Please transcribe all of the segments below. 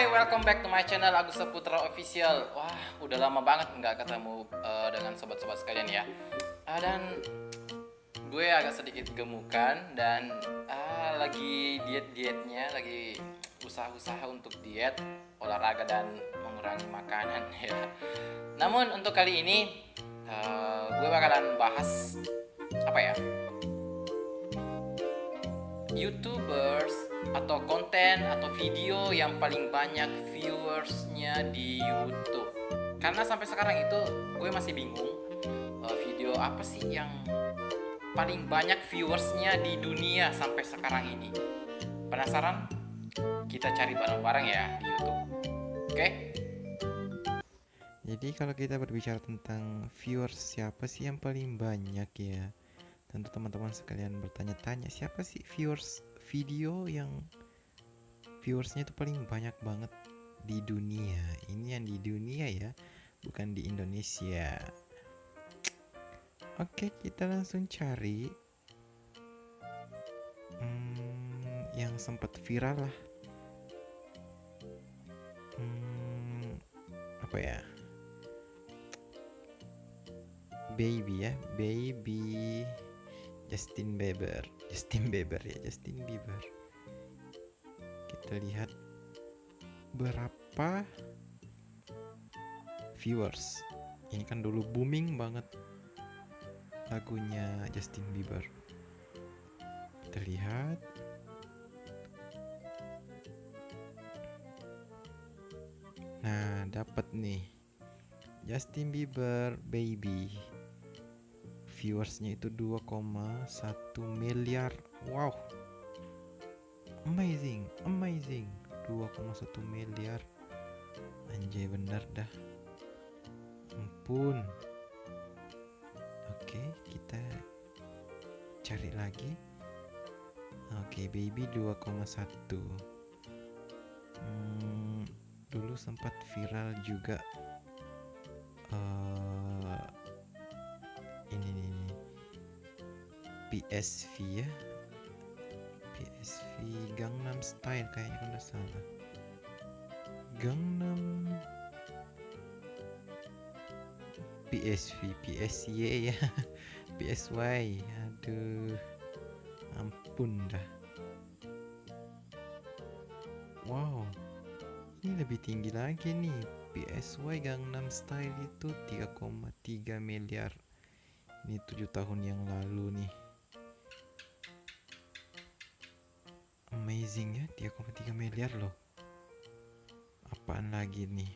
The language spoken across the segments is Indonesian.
Hai, welcome back to my channel Agus Saputra Official. Wah, udah lama banget nggak ketemu dengan sobat-sobat sekalian ya. Dan gue agak sedikit gemukan dan lagi diet-dietnya, lagi usaha-usaha untuk diet, olahraga dan mengurangi makanan ya. Namun untuk kali ini gue bakalan bahas apa ya? YouTubers atau konten atau video yang paling banyak viewersnya di YouTube. Karena sampai sekarang itu gue masih bingung video apa sih yang paling banyak viewersnya di dunia sampai sekarang ini. Penasaran? Kita cari bareng-bareng ya di YouTube. Oke? Jadi kalau kita berbicara tentang viewers, siapa sih yang paling banyak ya? Tentu teman-teman sekalian bertanya-tanya, siapa sih viewers video yang viewersnya itu paling banyak banget di dunia? Ini yang di dunia ya, bukan di Indonesia. Oke, kita langsung cari yang sempat viral lah. Apa ya? Baby ya, baby Justin Bieber ya, Justin Bieber. Kita lihat berapa viewers. Ini kan dulu booming banget lagunya Justin Bieber. Kita lihat. Nah, dapat nih Justin Bieber Baby. Viewersnya itu 2,1 miliar. Wow, amazing 2,1 miliar. Anjay, bener dah, ampun. Oke, kita cari lagi. Oke, Baby 2,1. Dulu sempat viral juga ini nih, PSV ya, PSV Gangnam Style kayaknya kalau nggak salah. Gangnam PSV, PSY ya, PSY. Aduh, ampun dah. Wow, ini lebih tinggi lagi nih. PSY Gangnam Style itu 3,3 miliar. Ini 7 tahun yang lalu nih. Amazing ya, 3,3 miliar loh. Apaan lagi nih?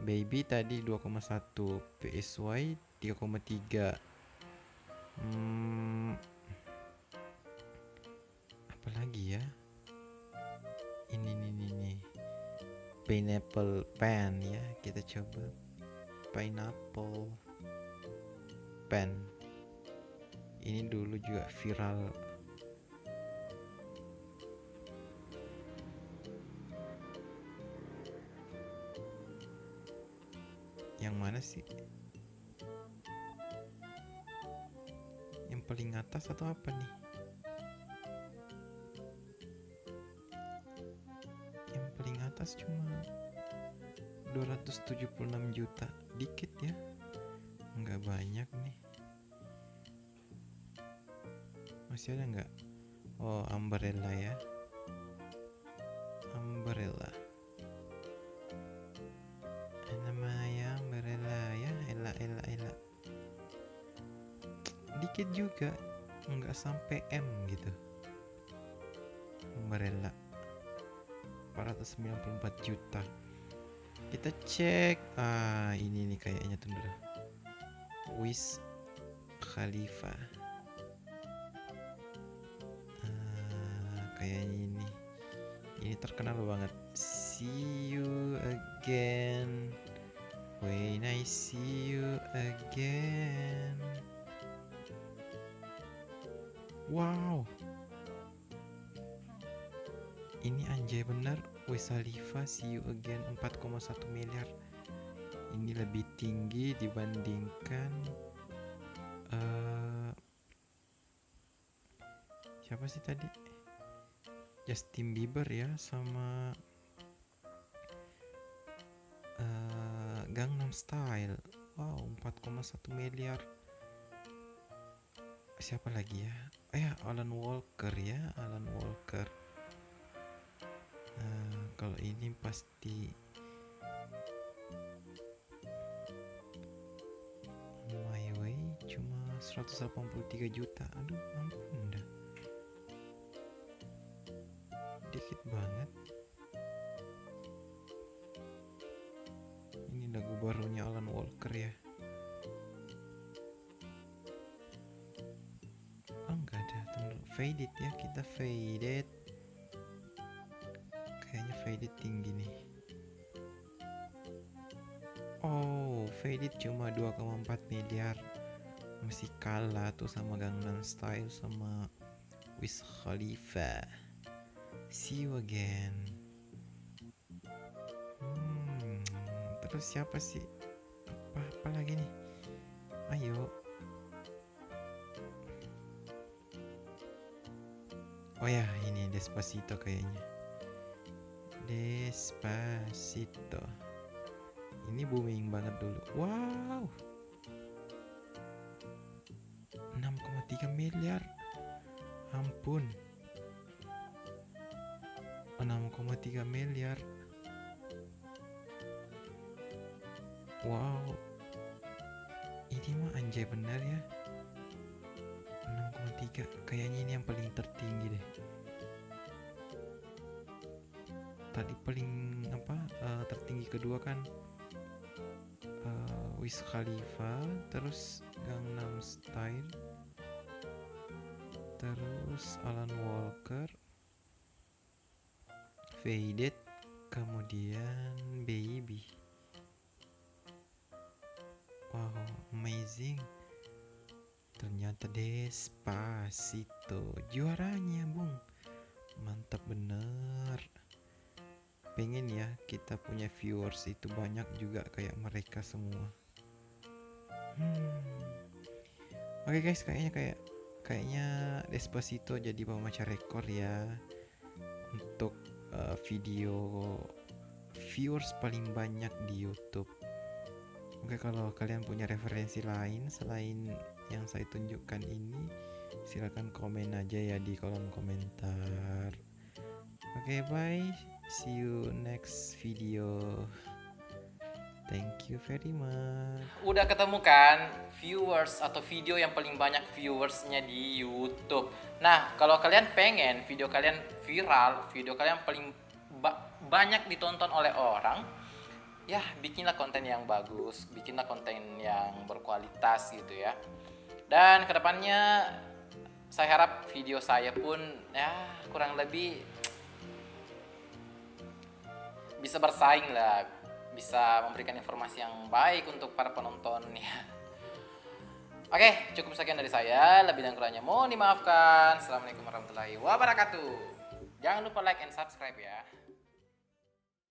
Baby tadi 2,1, PSY 3,3. Apa lagi ya? Ini nih. Pineapple Pen ya, kita coba. Pineapple Pen. Ini dulu juga viral. Yang mana sih? Yang paling atas atau apa nih? Yang paling atas cuma 276 juta. Dikit ya, nggak banyak nih. Masih ada nggak? Oh, Umbrella ya, Umbrella. Namanya Umbrella ya, Ella. Dikit juga, nggak sampai M gitu. Umbrella 494 juta. Kita cek. Ini nih kayaknya, tunggu dulu. Wiz Khalifa. Kayaknya ini terkenal banget. See you again when I see you again. Wow, ini anjay bener. Wiz Khalifa See You Again 4,1 miliar. Ini lebih tinggi dibandingkan siapa sih tadi? Justin Bieber ya, sama Gangnam Style. Wow, 4,1 miliar. Siapa lagi ya? Alan Walker ya, Alan Walker. Kalau ini pasti My Way cuma 183 juta. Aduh, ampun dah. Dikit banget. Ini lagu barunya Alan Walker ya. Oh, enggak ada. Tunggu. Faded ya, kita faded. Kayaknya faded tinggi nih. Oh, faded cuma 2,4 miliar. Masih kalah tuh sama Gangnam Style sama Wiz Khalifa. See you again. Terus siapa sih? Apa lagi nih? Ayo. Oh ya, ini Despacito kayaknya. Despacito. Ini booming banget dulu. Wow. 6,3 miliar. Ampun. 6,3 miliar. Wow. Ini mah anjay benar ya. 6,3. Kayaknya ini yang paling tertinggi deh. Tadi paling tertinggi kedua kan Wiz Khalifa, terus Gangnam Style, terus Alan Walker, Faded, kemudian Baby. Wow, amazing. Ternyata Despacito juaranya, Bung. Mantap bener. Pengen ya kita punya viewers itu banyak juga kayak mereka semua. Oke guys, kayaknya Despacito jadi pemecah rekor ya untuk video viewers paling banyak di YouTube. Oke, kalau kalian punya referensi lain selain yang saya tunjukkan ini, silakan komen aja ya di kolom komentar. Oke, bye. See you next video. Thank you very much. Udah ketemu kan viewers atau video yang paling banyak viewersnya di YouTube. Nah, kalau kalian pengen video kalian viral, video kalian paling banyak ditonton oleh orang, ya bikinlah konten yang bagus, bikinlah konten yang berkualitas gitu ya. Dan kedepannya saya harap video saya pun ya kurang lebih bisa bersaing lah, bisa memberikan informasi yang baik untuk para penonton ya. Oke, cukup sekian dari saya. Lebih dan kurangnya mohon dimaafkan. Assalamualaikum warahmatullahi wabarakatuh. Jangan lupa like and subscribe ya.